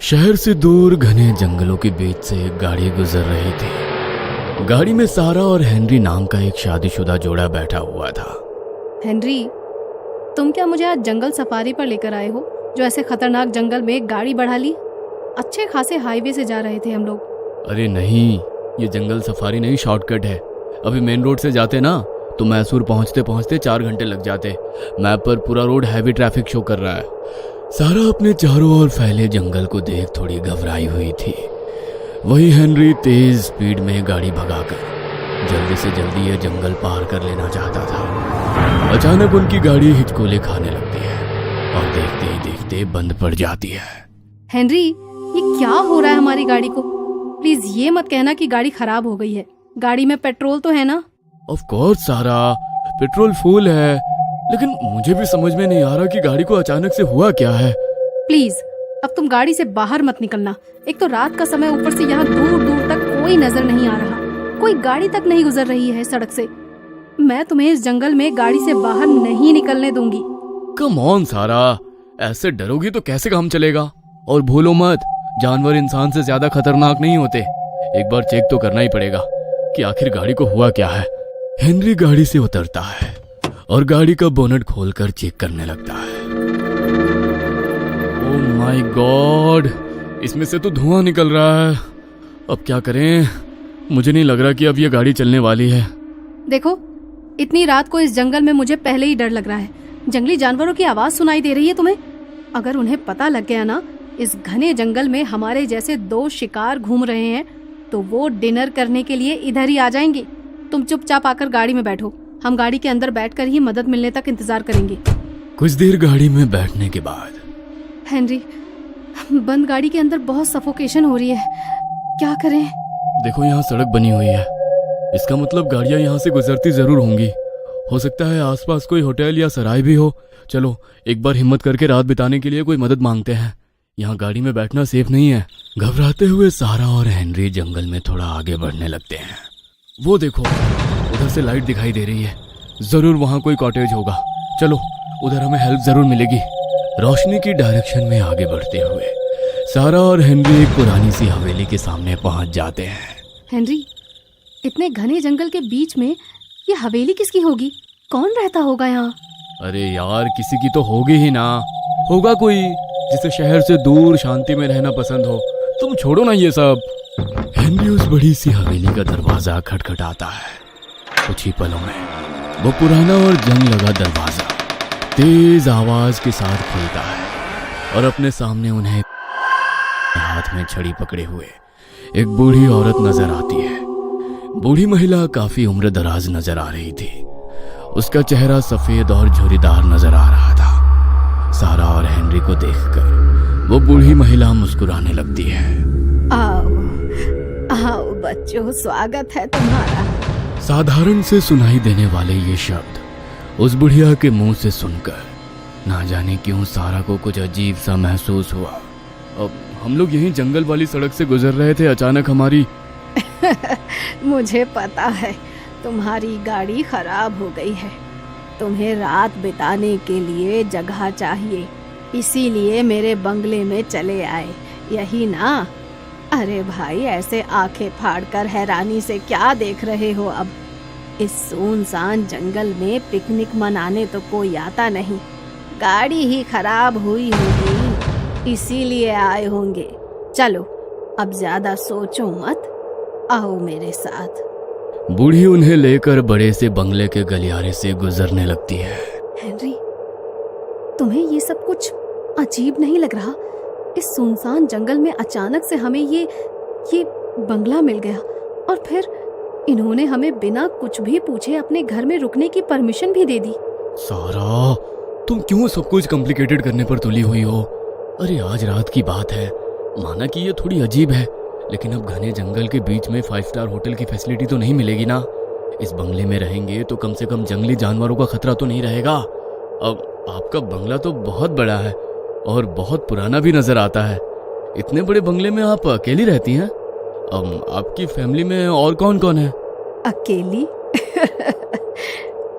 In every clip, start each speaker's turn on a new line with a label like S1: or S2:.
S1: शहर से दूर घने जंगलों के बीच से एक गाड़ी गुजर रही थी। गाड़ी में सारा और हेनरी नाम का एक शादीशुदा जोड़ा बैठा हुआ था।
S2: हेनरी, तुम क्या मुझे आज जंगल सफारी पर लेकर आए हो, जो ऐसे खतरनाक जंगल में एक गाड़ी बढ़ा ली? अच्छे खासे हाईवे से जा रहे थे हम लोग।
S1: अरे नहीं, ये जंगल सफारी नहीं, शॉर्टकट है। अभी मेन रोड से जाते ना तो मैसूर पहुंचते पहुंचते 4 घंटे लग जाते। मैप पर पूरा रोड हैवी ट्रैफिक शो कर रहा है। सारा अपने चारों ओर फैले जंगल को देख थोड़ी घबराई हुई थी। वही हेनरी तेज स्पीड में गाड़ी भगाकर जल्दी से जल्दी ये जंगल पार कर लेना चाहता था। अचानक उनकी गाड़ी हिचकोले खाने लगती है और देखते ही देखते बंद पड़ जाती है।
S2: हेनरी, ये क्या हो रहा है हमारी गाड़ी को? प्लीज ये मत कहना कि गाड़ी खराब हो गई है। गाड़ी में पेट्रोल तो है ना?
S1: ऑफ कोर्स सारा, पेट्रोल फुल है, लेकिन मुझे भी समझ में नहीं आ रहा कि गाड़ी को अचानक से हुआ क्या है।
S2: प्लीज अब तुम गाड़ी से बाहर मत निकलना। एक तो रात का समय, ऊपर से यहाँ दूर दूर तक कोई नजर नहीं आ रहा, कोई गाड़ी तक नहीं गुजर रही है सड़क से। मैं तुम्हें इस जंगल में गाड़ी से बाहर नहीं निकलने दूंगी।
S1: कम ऑन सारा, ऐसे डरोगी तो कैसे काम चलेगा? और भूलो मत, जानवर इंसान से ज्यादा खतरनाक नहीं होते। एक बार चेक तो करना ही पड़ेगा कि आखिर गाड़ी को हुआ क्या है। हेनरी गाड़ी से उतरता है और गाड़ी का बोनट खोलकर चेक करने लगता है। ओह माय गॉड, इसमें से तो धुआं निकल रहा है। अब क्या करें? मुझे नहीं लग रहा कि अब ये गाड़ी चलने वाली है।
S2: देखो, इतनी रात को इस जंगल में मुझे पहले ही डर लग रहा है। जंगली जानवरों की आवाज सुनाई दे रही है तुम्हें? अगर उन्हें पता लग गया ना इस घने जंगल में हमारे जैसे 2 शिकार घूम रहे हैं, तो वो डिनर करने के लिए इधर ही आ जाएंगे। तुम चुपचाप आकर गाड़ी में बैठो। हम गाड़ी के अंदर बैठकर ही मदद मिलने तक इंतजार करेंगे।
S1: कुछ देर गाड़ी में बैठने के बाद
S2: हेनरी, बंद गाड़ी के अंदर बहुत सफोकेशन हो रही है, क्या करें?
S1: देखो, यहाँ सड़क बनी हुई है, इसका मतलब गाड़ियाँ यहाँ से गुजरती जरूर होंगी। हो सकता है आसपास कोई होटल या सराय भी हो। चलो एक बार हिम्मत करके रात बिताने के लिए कोई मदद मांगते हैं। यहाँ गाड़ी में बैठना सेफ नहीं है। घबराते हुए सारा और हेनरी जंगल में थोड़ा आगे बढ़ने लगते हैं। वो देखो, उधर से लाइट दिखाई दे रही है, जरूर वहाँ कोई कॉटेज होगा। चलो, उधर हमें हेल्प जरूर मिलेगी। रोशनी की डायरेक्शन में आगे बढ़ते हुए सारा और हेनरी एक पुरानी सी हवेली के सामने पहुंच जाते हैं।
S2: हेनरी, इतने घने जंगल के बीच में ये हवेली किसकी होगी? कौन रहता होगा यहाँ?
S1: अरे यार, किसी की तो होगी ही ना। होगा कोई जिसे शहर से दूर शांति में रहना पसंद हो। तुम छोड़ो ना ये सब। हेनरी उस बड़ी सी हवेली का दरवाजा खटखटाता है। कुछ ही पलों में वो पुराना और जंग लगा दरवाजा तेज आवाज के साथ खुलता है और अपने सामने उन्हें हाथ में छड़ी पकड़े हुए एक बूढ़ी औरत नजर आती है। बूढ़ी महिला काफी उम्र दराज नजर आ रही थी। उसका चेहरा सफेद और झुर्रीदार नजर आ रहा था। सारा और हेनरी को देखकर वो बूढ़ी महिला मुस्कुराने लगती है।
S2: आओ आओ बच्चों, स्वागत है तुम्हारा।
S1: साधारण से सुनाई देने वाले ये शब्द उस बुढ़िया के मुंह से सुनकर ना जाने क्यों सारा को कुछ अजीब सा महसूस हुआ। अब हम लोग यहीं जंगल वाली सड़क से गुजर रहे थे, अचानक हमारी
S2: मुझे पता है तुम्हारी गाड़ी खराब हो गई है। तुम्हें रात बिताने के लिए जगह चाहिए, इसीलिए मेरे बंगले में चले आए, यही ना? अरे भाई, ऐसे आंखें फाड़कर हैरानी से क्या देख रहे हो? अब इस सुनसान जंगल में पिकनिक मनाने तो कोई आता नहीं। गाड़ी ही खराब हुई होगी, इसीलिए आए होंगे। चलो अब ज्यादा सोचो मत, आओ मेरे साथ।
S1: बूढ़ी उन्हें लेकर बड़े से बंगले के गलियारे से गुजरने लगती है।
S2: हेनरी, तुम्हें ये सब कुछ अजीब नहीं लग रहा? इस सुनसान जंगल में अचानक से हमें ये बंगला मिल गया, और फिर इन्होंने हमें बिना कुछ भी पूछे अपने घर में रुकने की परमिशन भी दे दी।
S1: सारा, तुम क्यों सब कुछ कॉम्प्लिकेटेड करने पर तुली हुई हो? अरे आज रात की बात है, माना कि ये थोड़ी अजीब है, लेकिन अब घने जंगल के बीच में 5 स्टार होटल की फैसिलिटी तो नहीं मिलेगी ना। इस बंगले में रहेंगे तो कम से कम जंगली जानवरों का खतरा तो नहीं रहेगा। अब आपका बंगला तो बहुत बड़ा है और बहुत पुराना भी नजर आता है। इतने बड़े बंगले में आप अकेली रहती हैं? आपकी फैमिली में और कौन कौन है?
S2: अकेली?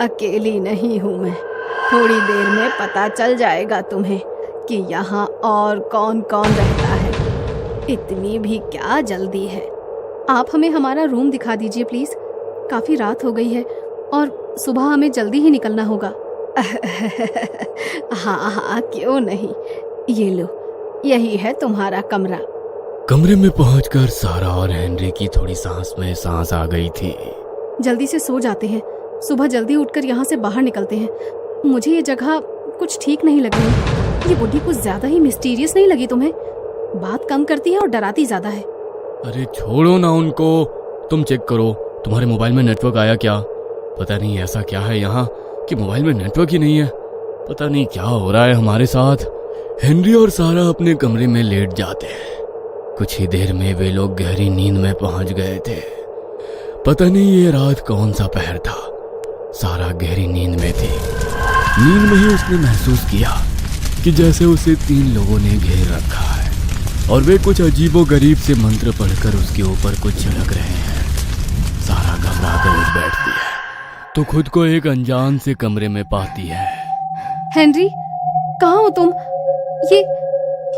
S2: अकेली नहीं हूँ मैं। थोड़ी देर में पता चल जाएगा तुम्हें कि यहाँ और कौन कौन रहता है। इतनी भी क्या जल्दी है। आप हमें हमारा रूम दिखा दीजिए प्लीज। काफी रात हो गई है और सुबह हमें जल्दी ही निकलना होगा। हाँ हाँ, क्यों नहीं। ये लो, यही है तुम्हारा कमरा।
S1: कमरे में पहुंचकर सारा और हेनरी की थोड़ी सांस में सांस आ गई थी।
S2: जल्दी से सो जाते हैं, सुबह जल्दी उठकर यहाँ से बाहर निकलते हैं। मुझे ये जगह कुछ ठीक नहीं लग रही। ये बुढ़ी कुछ ज्यादा ही मिस्टीरियस नहीं लगी तुम्हें? बात कम करती है और डराती ज्यादा है।
S1: अरे छोड़ो ना उनको, तुम चेक करो तुम्हारे मोबाइल में नेटवर्क आया क्या। पता नहीं ऐसा क्या है यहाँ कि मोबाइल में नेटवर्क ही नहीं है। पता नहीं क्या हो रहा है हमारे साथ। हेनरी और सारा अपने कमरे में लेट जाते हैं। कुछ ही देर में वे लोग गहरी नींद में पहुंच गए थे। पता नहीं ये रात कौन सा पहर था। सारा गहरी नींद में थी। नींद में ही उसने महसूस किया कि जैसे उसे 3 लोगों ने घेर रखा है और वे कुछ अजीबोगरीब से मंत्र पढ़कर उसके ऊपर कुछ छिड़क रहे हैं। सारा घबरा कर उठ बैठती है तो खुद को एक अनजान से कमरे में पाती है।
S2: हेनरी, कहाँ हो तुम?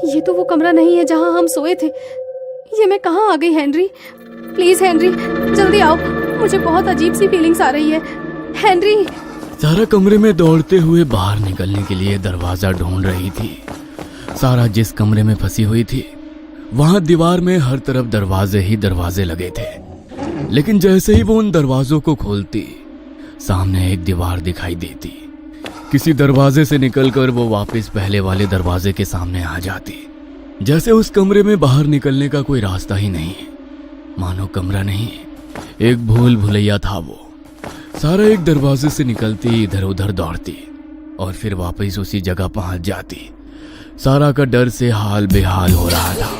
S2: ये तो वो कमरा नहीं है जहाँ हम सोए थे। ये मैं कहाँ आ गई हेनरी? प्लीज हेनरी, जल्दी आओ, मुझे बहुत अजीब सी फीलिंग्स आ रही है। हेनरी।
S1: सारा कमरे में दौड़ते हुए बाहर निकलने के लिए दरवाजा ढूंढ रही थी। सारा जिस कमरे में फंसी हुई थी वहां दीवार में हर तरफ दरवाजे ही दरवाजे लगे थे, लेकिन जैसे ही वो उन दरवाजों को खोलती सामने एक दीवार दिखाई देती। किसी दरवाजे से निकलकर वो वापस पहले वाले दरवाजे के सामने आ जाती। जैसे उस कमरे में बाहर निकलने का कोई रास्ता ही नहीं, मानो कमरा नहीं एक भूल भुलैया था वो। सारा एक दरवाजे से निकलती, इधर उधर दौड़ती और फिर वापस उसी जगह पहुंच जाती। सारा का डर से हाल बेहाल हो रहा था।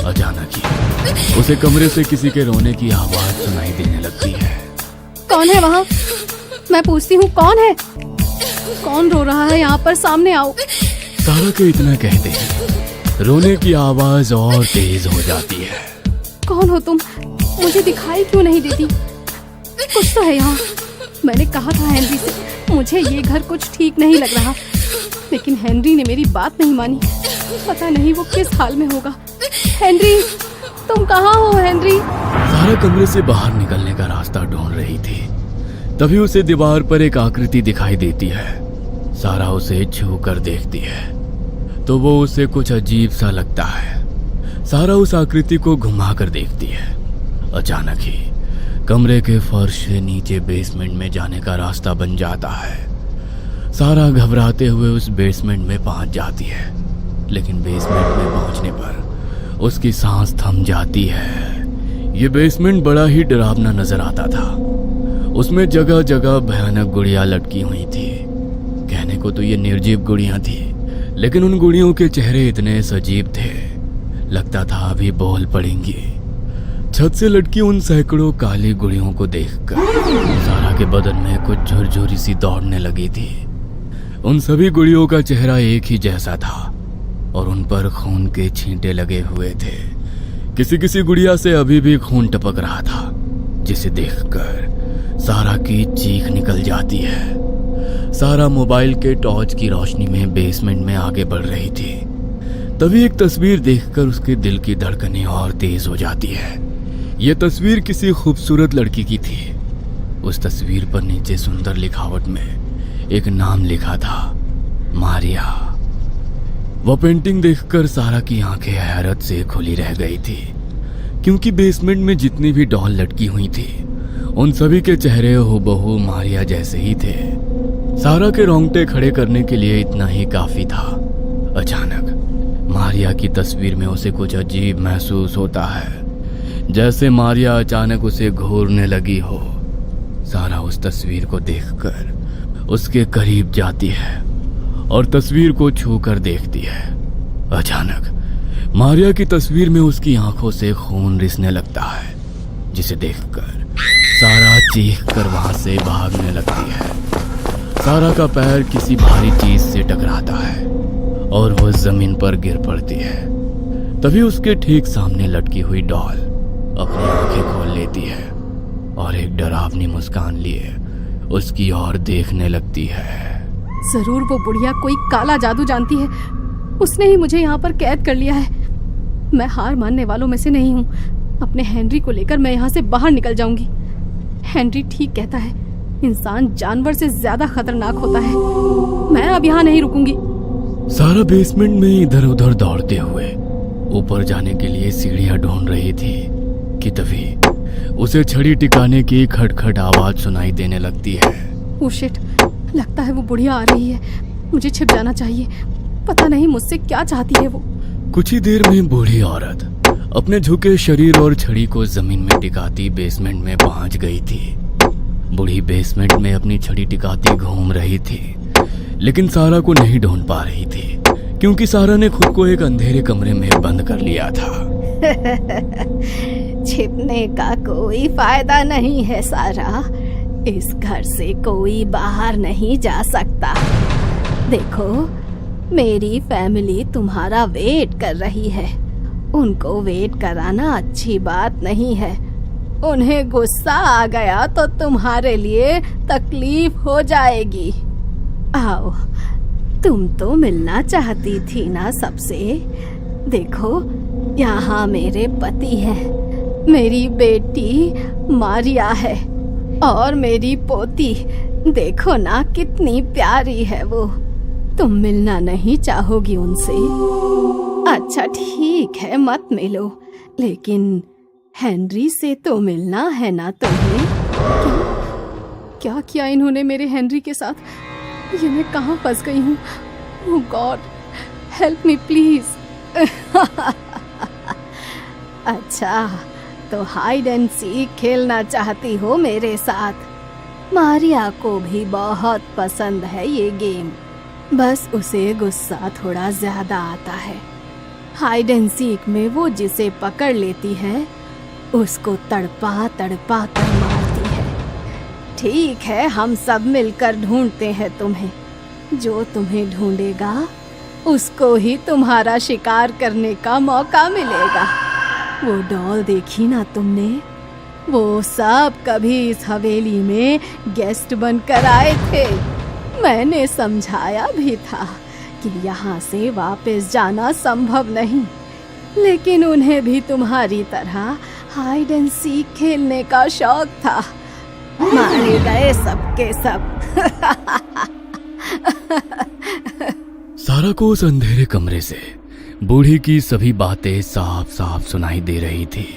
S1: अचानक ही उसे कमरे से किसी के रोने की आवाज सुनाई देने लगती है।
S2: कौन है वहाँ? मैं पूछती हूँ, कौन है? कौन रो रहा है यहाँ पर? सामने आओ।
S1: सारा के इतना कहते ही रोने की आवाज और तेज हो जाती है।
S2: कौन हो तुम? मुझे दिखाई क्यों नहीं देती? कुछ तो है यहाँ। मैंने कहा था हेनरी से मुझे ये घर कुछ ठीक नहीं लग रहा, लेकिन हेनरी ने मेरी बात नहीं मानी। पता नहीं वो किस हाल में होगा। हेनरी, तुम कहाँ हो हेनरी?
S1: सारा कमरे से बाहर निकलने का रास्ता ढूंढ रही थी, तभी उसे दीवार पर एक आकृति दिखाई देती है। सारा उसे छू कर देखती है तो वो उसे कुछ अजीब सा लगता है। सारा उस आकृति को घुमा कर देखती है। अचानक ही कमरे के फर्श से नीचे बेसमेंट में जाने का रास्ता बन जाता है। सारा घबराते हुए उस बेसमेंट में पहुंच जाती है, लेकिन बेसमेंट में पहुंचने पर उसकी सांस थम जाती है। ये बेसमेंट बड़ा ही डरावना नजर आता था। उसमें जगह जगह भयानक गुड़ियां लटकी हुई थी। कहने को तो ये निर्जीव गुड़ियां थी, लेकिन उन गुड़ियों के चेहरे इतने सजीव थे, लगता था अभी बोल पड़ेंगी। छत से लटकी उन सैकड़ों काली गुड़ियों को देखकर सारा के बदन में कुछ झुरझुरी सी दौड़ने लगी थी। उन सभी गुड़ियों का चेहरा एक ही जैसा था और उन पर खून के छींटे लगे हुए थे। किसी किसी गुड़िया से अभी भी खून टपक रहा था, जिसे देखकर सारा की चीख निकल जाती है। सारा मोबाइल के टॉर्च की रोशनी में बेसमेंट में आगे बढ़ रही थी। तभी एक तस्वीर देखकर उसके दिल की धड़कनें और तेज हो जाती है। यह तस्वीर किसी खूबसूरत लड़की की थी। उस तस्वीर पर नीचे सुंदर लिखावट में एक नाम लिखा था, मारिया। वह पेंटिंग देखकर सारा की आंखें हैरत से खुली रह गई थी, क्योंकि बेसमेंट में जितनी भी डॉल लटकी हुई थी उन सभी के चेहरे हूबहू मारिया जैसे ही थे। सारा के रोंगटे खड़े करने के लिए इतना ही काफी था। अचानक मारिया की तस्वीर में उसे कुछ अजीब महसूस होता है, जैसे मारिया अचानक उसे घूरने लगी हो। सारा उस तस्वीर को देखकर उसके करीब जाती है और तस्वीर को छू कर देखती है। अचानक मारिया की तस्वीर में उसकी आंखों से खून रिसने लगता है, जिसे देखकर सारा चीख कर वहां से भागने लगती है। सारा का पैर किसी भारी चीज से टकराता है और वह जमीन पर गिर पड़ती है। तभी उसके ठीक सामने लटकी हुई डॉल अपनी आंखें खोल लेती है और एक डरावनी मुस्कान लिए उसकी ओर देखने लगती है।
S2: जरूर वो बुढ़िया कोई काला जादू जानती है। उसने ही मुझे यहाँ पर कैद कर लिया है। मैं हार मानने वालों में से नहीं हूँ। अपने हेनरी को लेकर मैं यहाँ से बाहर निकल जाऊंगी। हेनरी ठीक कहता है, इंसान जानवर से ज्यादा खतरनाक होता है। मैं अब यहाँ नहीं रुकूंगी।
S1: सारा बेसमेंट में इधर उधर दौड़ते हुए ऊपर जाने के लिए सीढ़ियां ढूंढ रही थी कि तभी उसे छड़ी टिकाने की खटखट आवाज सुनाई देने लगती है।
S2: ओह शिट, लगता है वो बुढ़िया आ रही है। मुझे छिप जाना चाहिए। पता नहीं मुझसे क्या चाहती है वो।
S1: कुछ ही देर में बूढ़ी औरत अपने झुके शरीर और छड़ी को जमीन में टिकाती बेसमेंट में पहुंच गई थी। बूढ़ी बेसमेंट में अपनी छड़ी टिकाती घूम रही थी, लेकिन सारा को नहीं ढूंढ पा रही थी क्योंकि सारा ने खुद को एक अंधेरे कमरे में बंद कर लिया था।
S2: छिपने का कोई फायदा नहीं है सारा। इस घर से कोई बाहर नहीं जा सकता। देखो, मेरी फैमिली तुम्हारा वेट कर रही है। उनको वेट कराना अच्छी बात नहीं है। उन्हें गुस्सा आ गया तो तुम्हारे लिए तकलीफ हो जाएगी। आओ, तुम तो मिलना चाहती थी ना सबसे। देखो, यहाँ मेरे पति हैं, मेरी बेटी मारिया है और मेरी पोती। देखो ना कितनी प्यारी है वो। तुम मिलना नहीं चाहोगी उनसे? अच्छा ठीक है, मत मिलो, लेकिन हेनरी से तो मिलना है ना तुम्हें। क्या किया इन्होंने मेरे हेनरी के साथ? ये मैं कहाँ फंस गई हूँ? ओह गॉड, हेल्प मी प्लीज। अच्छा, तो हाइड एंड सीक खेलना चाहती हो मेरे साथ? मारिया को भी बहुत पसंद है ये गेम, बस उसे गुस्सा थोड़ा ज्यादा आता है। हाइड एंड सीक में वो जिसे पकड़ लेती है उसको तड़पा तड़पा कर मारती है। ठीक है, हम सब मिलकर ढूंढते हैं तुम्हें। जो तुम्हें ढूंढेगा उसको ही तुम्हारा शिकार करने का मौका मिलेगा। वो डॉल देखी ना तुमने? वो सब कभी इस हवेली में गेस्ट बनकर आए थे। मैंने समझाया भी था कि यहाँ से वापस जाना संभव नहीं, लेकिन उन्हें भी तुम्हारी तरह हाइड एंड सीक खेलने का शौक था। मारे गए सबके सब।
S1: सारा को उस अंधेरे कमरे से बूढ़ी की सभी बातें साफ साफ सुनाई दे रही थी।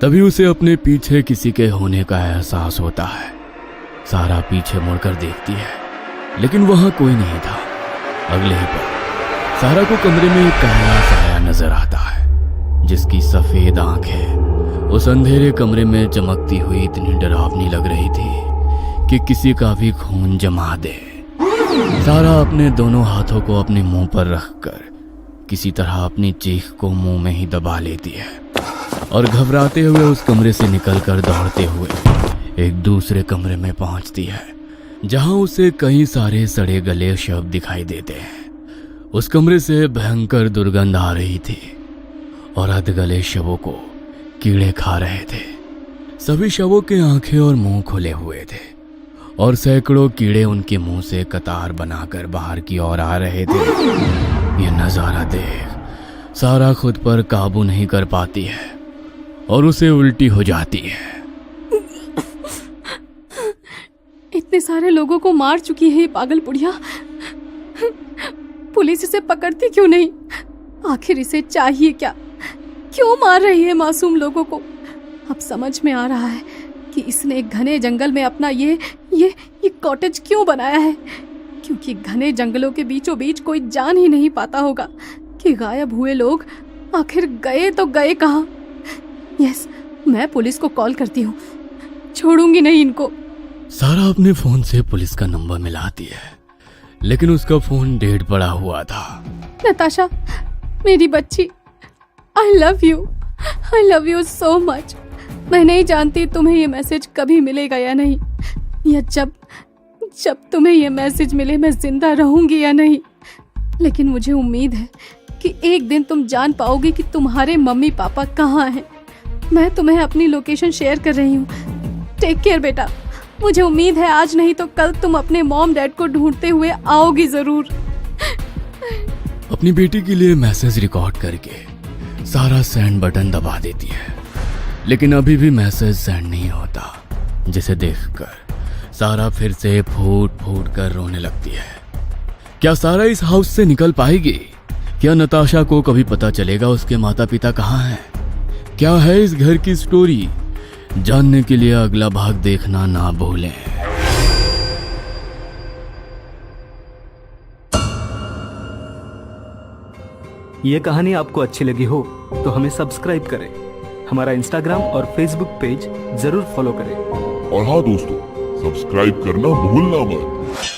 S1: तभी उसे अपने पीछे किसी के होने का एहसास होता है। सारा पीछे मुड़कर देखती है, लेकिन वहां कोई नहीं था। अगले ही पल सारा को कमरे में एक काला साया नजर आता है, जिसकी सफेद आंखें उस अंधेरे कमरे में चमकती हुई इतनी डरावनी लग रही थी कि किसी का भी खून जमा दे। सारा अपने दोनों हाथों को अपने मुंह पर रखकर किसी तरह अपनी चीख को मुंह में ही दबा लेती है और घबराते हुए उस कमरे से निकलकर दौड़ते हुए एक दूसरे कमरे में पहुंचती है, जहां उसे कई सारे सड़े गले शव दिखाई देते हैं। उस कमरे से भयंकर दुर्गंध आ रही थी और अधगले शवों को कीड़े खा रहे थे। सभी शवों के आंखें और मुंह खुले हुए थे और सैकड़ों कीड़े उनके मुंह से कतार बनाकर बाहर की ओर आ रहे थे। यह नजारा देख सारा खुद पर काबू नहीं कर पाती है और उसे उल्टी हो जाती है।
S2: इतने सारे लोगों को मार चुकी है ये पागल बुढ़िया। पुलिस इसे पकड़ती क्यों नहीं? आखिर इसे चाहिए क्या? क्यों मार रही है मासूम लोगों को? अब समझ में आ रहा है कि इसने घने जंगल में अपना ये कॉटेज क्यों बनाया है, क्योंकि घने जंगलों के बीचों बीच कोई जान ही नहीं पाता होगा कि गायब हुए लोग आखिर गए तो गए कहाँ। यस, मैं पुलिस को कॉल करती हूँ, छोड़ूंगी नहीं इनको।
S1: सारा अपने फोन से पुलिस का नंबर मिलाती है, लेकिन उसका फोन डेड पड़ा हुआ था।
S2: नताशा, मेरी बच्ची, I love you so much. मैं नहीं जानती तुम्हें ये मैसेज कभी मिलेगा या नहीं, या जब तुम्हें ये मैसेज मिले मैं जिंदा रहूंगी या नहीं, लेकिन मुझे उम्मीद है कि एक दिन तुम जान पाओगी कि तुम्हारे मम्मी पापा कहाँ हैं। मैं तुम्हें अपनी लोकेशन शेयर कर रही हूँ। टेक केयर बेटा। मुझे उम्मीद है आज नहीं तो कल तुम अपने मॉम डैड को ढूंढते हुए आओगी जरूर।
S1: अपनी बेटी के लिए मैसेज रिकॉर्ड करके सारा सेंड बटन दबा देती है, लेकिन अभी भी मैसेज सेंड नहीं होता, जिसे देखकर सारा फिर से फूट फूट कर रोने लगती है। क्या सारा इस हाउस से निकल पाएगी? क्या नताशा को कभी पता चलेगा उसके माता पिता कहाँ हैं? क्या है इस घर की स्टोरी? जानने के लिए अगला भाग देखना ना भूलें।
S3: ये कहानी आपको अच्छी लगी हो तो हमें सब्सक्राइब करें, हमारा इंस्टाग्राम और फेसबुक पेज जरूर फॉलो करें।
S4: और हाँ दोस्तों, सब्सक्राइब करना भूलना मत।